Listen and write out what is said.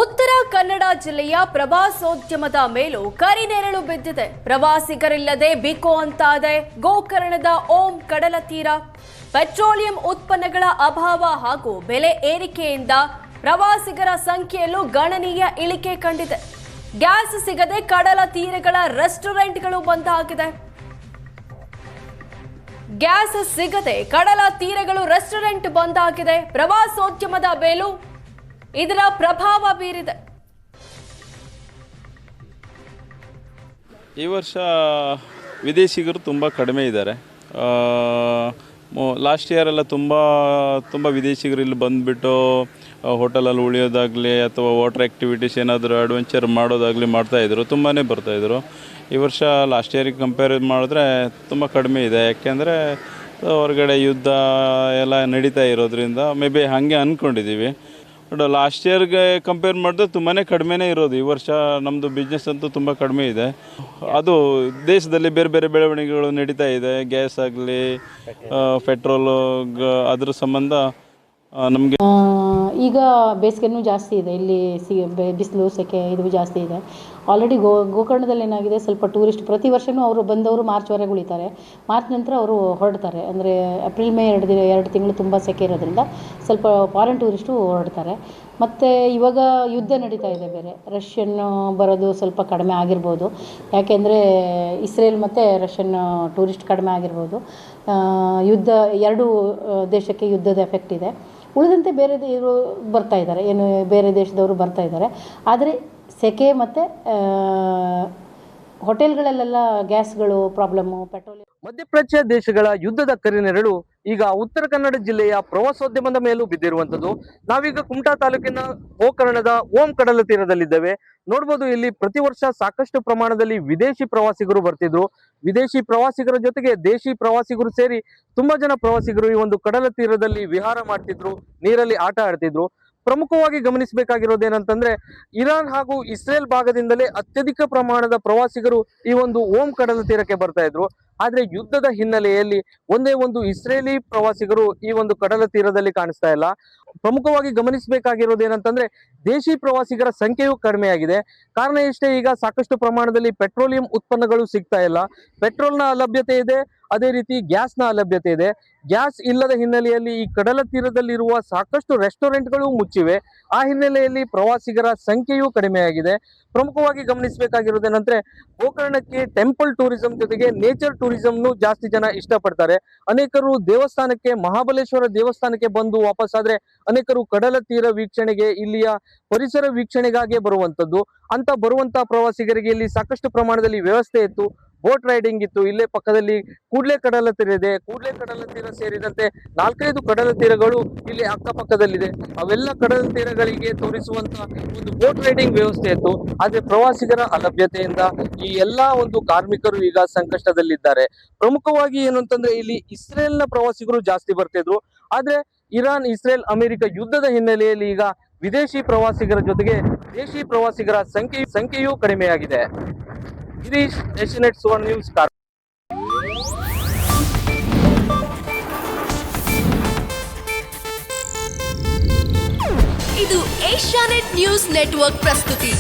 ಉತ್ತರ ಕನ್ನಡ ಜಿಲ್ಲೆಯ ಪ್ರವಾಸೋದ್ಯಮದ ಮೇಲೂ ಕರಿನೆರಳು ಬಿದ್ದಿದೆ. ಪ್ರವಾಸಿಗರಿಲ್ಲದೆ ಬಿಕೋ ಅಂತಾದೆ ಗೋಕರ್ಣದ ಓಂ ಕಡಲ ತೀರ. ಪೆಟ್ರೋಲಿಯಂ ಉತ್ಪನ್ನಗಳ ಅಭಾವ ಹಾಗೂ ಬೆಲೆ ಏರಿಕೆಯಿಂದ ಪ್ರವಾಸಿಗರ ಸಂಖ್ಯೆಯಲ್ಲೂ ಗಣನೀಯ ಇಳಿಕೆ ಕಂಡಿದೆ. ಗ್ಯಾಸ್ ಸಿಗದೆ ಕಡಲ ತೀರಗಳ ರೆಸ್ಟೋರೆಂಟ್ಗಳು ಬಂದ್ ಆಗಿದೆ. ಗ್ಯಾಸ್ ಸಿಗದೆ ಕಡಲ ತೀರಗಳು ರೆಸ್ಟೋರೆಂಟ್ ಬಂದ್ ಆಗಿದೆ. ಪ್ರವಾಸೋದ್ಯಮದ ಮೇಲೂ ಇದರ ಪ್ರಭಾವ ಬೀರಿದೆ. ಈ ವರ್ಷ ವಿದೇಶಿಗರು ತುಂಬ ಕಡಿಮೆ ಇದ್ದಾರೆ. ಲಾಸ್ಟ್ ಇಯರ್ ಎಲ್ಲ ತುಂಬ ವಿದೇಶಿಗರು ಇಲ್ಲಿ ಬಂದುಬಿಟ್ಟು ಹೋಟೆಲಲ್ಲಿ ಉಳಿಯೋದಾಗಲಿ ಅಥವಾ ವಾಟರ್ ಆ್ಯಕ್ಟಿವಿಟೀಸ್ ಏನಾದರೂ ಅಡ್ವೆಂಚರ್ ಮಾಡೋದಾಗಲಿ ಮಾಡ್ತಾಯಿದ್ರು, ತುಂಬಾ ಬರ್ತಾಯಿದ್ರು. ಈ ವರ್ಷ ಲಾಸ್ಟ್ ಇಯರಿಗೆ ಕಂಪೇರ್ ಮಾಡಿದ್ರೆ ತುಂಬ ಕಡಿಮೆ ಇದೆ. ಯಾಕೆಂದರೆ ಹೊರಗಡೆ ಯುದ್ಧ ಎಲ್ಲ ನಡೀತಾ ಇರೋದ್ರಿಂದ ಮೇ ಬಿ ಹಾಗೆ ಅಂದ್ಕೊಂಡಿದ್ದೀವಿ. ಬಟ್ ಲಾಸ್ಟ್ ಇಯರ್ಗೆ ಕಂಪೇರ್ ಮಾಡಿದ್ರೆ ತುಂಬಾ ಕಡಿಮೆನೇ ಇರೋದು. ಈ ವರ್ಷ ನಮ್ಮದು ಬಿಸ್ನೆಸ್ ಅಂತೂ ತುಂಬ ಕಡಿಮೆ ಇದೆ. ಅದು ದೇಶದಲ್ಲಿ ಬೇರೆ ಬೇರೆ ಬೆಳವಣಿಗೆಗಳು ನಡೀತಾ ಇದೆ. ಗ್ಯಾಸ್ ಆಗಲಿ ಪೆಟ್ರೋಲು ಅದ್ರ ಸಂಬಂಧ ನಮಗೆ ಈಗ ಬೇಸಿಗೆನೂ ಜಾಸ್ತಿ ಇದೆ. ಇಲ್ಲಿ ಬಿಸಿಲು ಸೆಕೆ ಇದು ಜಾಸ್ತಿ ಇದೆ. ಆಲ್ರೆಡಿ ಗೋಕರ್ಣದಲ್ಲಿ ಏನಾಗಿದೆ, ಸ್ವಲ್ಪ ಟೂರಿಸ್ಟ್ ಪ್ರತಿ ವರ್ಷವೂ ಅವರು ಬಂದವರು ಮಾರ್ಚ್ವರೆಗೆ ಉಳಿತಾರೆ. ಮಾರ್ಚ್ ನಂತರ ಅವರು ಹೊರಡ್ತಾರೆ. ಅಂದರೆ ಏಪ್ರಿಲ್ ಮೇ 2 ತಿಂಗಳು ತುಂಬ ಸೆಕೆ ಇರೋದ್ರಿಂದ ಸ್ವಲ್ಪ ಫಾರಿನ್ ಟೂರಿಸ್ಟು ಹೊರಡ್ತಾರೆ. ಮತ್ತು ಇವಾಗ ಯುದ್ಧ ನಡೀತಾ ಇದೆ. ಬೇರೆ ರಷ್ಯನ್ ಬರೋದು ಸ್ವಲ್ಪ ಕಡಿಮೆ ಆಗಿರ್ಬೋದು. ಯಾಕೆಂದರೆ ಇಸ್ರೇಲ್ ಮತ್ತು ರಷ್ಯನ್ ಟೂರಿಸ್ಟ್ ಕಡಿಮೆ ಆಗಿರ್ಬೋದು. ಯುದ್ಧ ಎರಡೂ ದೇಶಕ್ಕೆ ಯುದ್ಧದ ಎಫೆಕ್ಟ್ ಇದೆ. ಉಳಿದಂತೆ ಬೇರೆ ಇವರು ಬರ್ತಾ ಇದ್ದಾರೆ, ಏನು ಬೇರೆ ದೇಶದವರು ಬರ್ತಾ ಇದ್ದಾರೆ. ಆದರೆ ಸೆಕೆ ಮತ್ತು ಹೋಟೆಲ್ಗಳಲ್ಲೆಲ್ಲ ಗ್ಯಾಸ್ಗಳು ಪ್ರಾಬ್ಲಮ್ಮು, ಪೆಟ್ರೋಲಿಯಂ. ಮಧ್ಯಪ್ರಾಚ್ಯ ದೇಶಗಳ ಯುದ್ಧದ ಕರಿನೆರಳು ಈಗ ಉತ್ತರ ಕನ್ನಡ ಜಿಲ್ಲೆಯ ಪ್ರವಾಸೋದ್ಯಮದ ಮೇಲೂ ಬಿದ್ದಿರುವಂಥದ್ದು. ನಾವೀಗ ಕುಮಟಾ ತಾಲೂಕಿನ ಗೋಕರ್ಣದ ಓಂ ಕಡಲ ತೀರದಲ್ಲಿದ್ದೇವೆ. ನೋಡ್ಬೋದು, ಇಲ್ಲಿ ಪ್ರತಿ ವರ್ಷ ಸಾಕಷ್ಟು ಪ್ರಮಾಣದಲ್ಲಿ ವಿದೇಶಿ ಪ್ರವಾಸಿಗರು ಬರ್ತಿದ್ರು. ವಿದೇಶಿ ಪ್ರವಾಸಿಗರ ಜೊತೆಗೆ ದೇಶಿ ಪ್ರವಾಸಿಗರು ಸೇರಿ ತುಂಬಾ ಜನ ಪ್ರವಾಸಿಗರು ಈ ಒಂದು ಕಡಲ ತೀರದಲ್ಲಿ ವಿಹಾರ ಮಾಡ್ತಿದ್ರು, ನೀರಲ್ಲಿ ಆಟ ಆಡ್ತಿದ್ರು. ಪ್ರಮುಖವಾಗಿ ಗಮನಿಸಬೇಕಾಗಿರೋದೇನಂತಂದ್ರೆ, ಇರಾನ್ ಹಾಗೂ ಇಸ್ರೇಲ್ ಭಾಗದಿಂದಲೇ ಅತ್ಯಧಿಕ ಪ್ರಮಾಣದ ಪ್ರವಾಸಿಗರು ಈ ಒಂದು ಓಂ ಕಡಲ ತೀರಕ್ಕೆ ಬರ್ತಾ ಇದ್ರು. ಆದ್ರೆ ಯುದ್ಧದ ಹಿನ್ನೆಲೆಯಲ್ಲಿ ಒಂದೇ ಒಂದು ಇಸ್ರೇಲಿ ಪ್ರವಾಸಿಗರು ಈ ಒಂದು ಕಡಲ ತೀರದಲ್ಲಿ ಕಾಣಿಸ್ತಾ ಇಲ್ಲ. ಪ್ರಮುಖವಾಗಿ ಗಮನಿಸಬೇಕಾಗಿರೋದೇನಂತಂದ್ರೆ, ದೇಶಿ ಪ್ರವಾಸಿಗರ ಸಂಖ್ಯೆಯೂ ಕಡಿಮೆಯಾಗಿದೆ. ಕಾರಣ ಇಷ್ಟೇ, ಈಗ ಸಾಕಷ್ಟು ಪ್ರಮಾಣದಲ್ಲಿ ಪೆಟ್ರೋಲಿಯಂ ಉತ್ಪನ್ನಗಳು ಸಿಗ್ತಾ ಇಲ್ಲ. ಪೆಟ್ರೋಲ್ನ ಅಲಭ್ಯತೆ ಇದೆ, ಅದೇ ರೀತಿ ಗ್ಯಾಸ್ನ ಅಲಭ್ಯತೆ ಇದೆ. ಗ್ಯಾಸ್ ಇಲ್ಲದ ಹಿನ್ನೆಲೆಯಲ್ಲಿ ಈ ಕಡಲ ತೀರದಲ್ಲಿರುವ ಸಾಕಷ್ಟು ರೆಸ್ಟೋರೆಂಟ್ಗಳು ಮುಚ್ಚಿವೆ. ಆ ಹಿನ್ನೆಲೆಯಲ್ಲಿ ಪ್ರವಾಸಿಗರ ಸಂಖ್ಯೆಯೂ ಕಡಿಮೆಯಾಗಿದೆ. ಪ್ರಮುಖವಾಗಿ ಗಮನಿಸಬೇಕಾಗಿರೋದೇನಂದ್ರೆ, ಗೋಕರ್ಣಕ್ಕೆ ಟೆಂಪಲ್ ಟೂರಿಸಂ ಜೊತೆಗೆ ನೇಚರ್ ಟೂರಿಸಂನು ಜಾಸ್ತಿ ಜನ ಇಷ್ಟಪಡ್ತಾರೆ. ಅನೇಕರು ದೇವಸ್ಥಾನಕ್ಕೆ, ಮಹಾಬಲೇಶ್ವರ ದೇವಸ್ಥಾನಕ್ಕೆ ಬಂದು ವಾಪಸ್ಸಾದ್ರೆ ಅನೇಕರು ಕಡಲ ತೀರ ವೀಕ್ಷಣೆಗೆ, ಇಲ್ಲಿಯ ಪರಿಸರ ವೀಕ್ಷಣೆಗಾಗಿ ಬರುವಂತದ್ದು. ಅಂತ ಬರುವಂತ ಪ್ರವಾಸಿಗರಿಗೆ ಇಲ್ಲಿ ಸಾಕಷ್ಟು ಪ್ರಮಾಣದಲ್ಲಿ ವ್ಯವಸ್ಥೆ ಇತ್ತು. ಬೋಟ್ ರೈಡಿಂಗ್ ಇತ್ತು. ಇಲ್ಲೇ ಪಕ್ಕದಲ್ಲಿ ಕೂಡ್ಲೆ ಕಡಲ ತೀರ ಇದೆ. ಕೂಡ್ಲೆ ಕಡಲ ತೀರ ಸೇರಿದಂತೆ 4-5 ಕಡಲ ತೀರಗಳು ಇಲ್ಲಿ ಅಕ್ಕಪಕ್ಕದಲ್ಲಿದೆ. ಅವೆಲ್ಲ ಕಡಲ ತೀರಗಳಿಗೆ ತೋರಿಸುವಂತ ಒಂದು ಬೋಟ್ ರೈಡಿಂಗ್ ವ್ಯವಸ್ಥೆ ಇತ್ತು. ಆದ್ರೆ ಪ್ರವಾಸಿಗರ ಅಲಭ್ಯತೆಯಿಂದ ಈ ಎಲ್ಲಾ ಒಂದು ಕಾರ್ಮಿಕರು ಈಗ ಸಂಕಷ್ಟದಲ್ಲಿದ್ದಾರೆ. ಪ್ರಮುಖವಾಗಿ ಏನು ಅಂತಂದ್ರೆ, ಇಲ್ಲಿ ಇಸ್ರೇಲ್ನ ಪ್ರವಾಸಿಗರು ಜಾಸ್ತಿ ಬರ್ತಿದ್ರು. ಆದ್ರೆ ಇರಾನ್, ಇಸ್ರೇಲ್, ಅಮೆರಿಕ ಯುದ್ಧದ ಹಿನ್ನೆಲೆಯಲ್ಲಿ ಈಗ ವಿದೇಶಿ ಪ್ರವಾಸಿಗರ ಜೊತೆಗೆ ದೇಶಿ ಪ್ರವಾಸಿಗರ ಸಂಖ್ಯೆಯೂ ಕಡಿಮೆಯಾಗಿದೆ. ಗಿರೀಶ್, ಏಷ್ಯಾನೆಟ್ ಸುವರ್ಣ ನ್ಯೂಸ್. ಇದು ಏಷ್ಯಾನೆಟ್ ನ್ಯೂಸ್ ನೆಟ್ವರ್ಕ್ ಪ್ರಸ್ತುತಿ.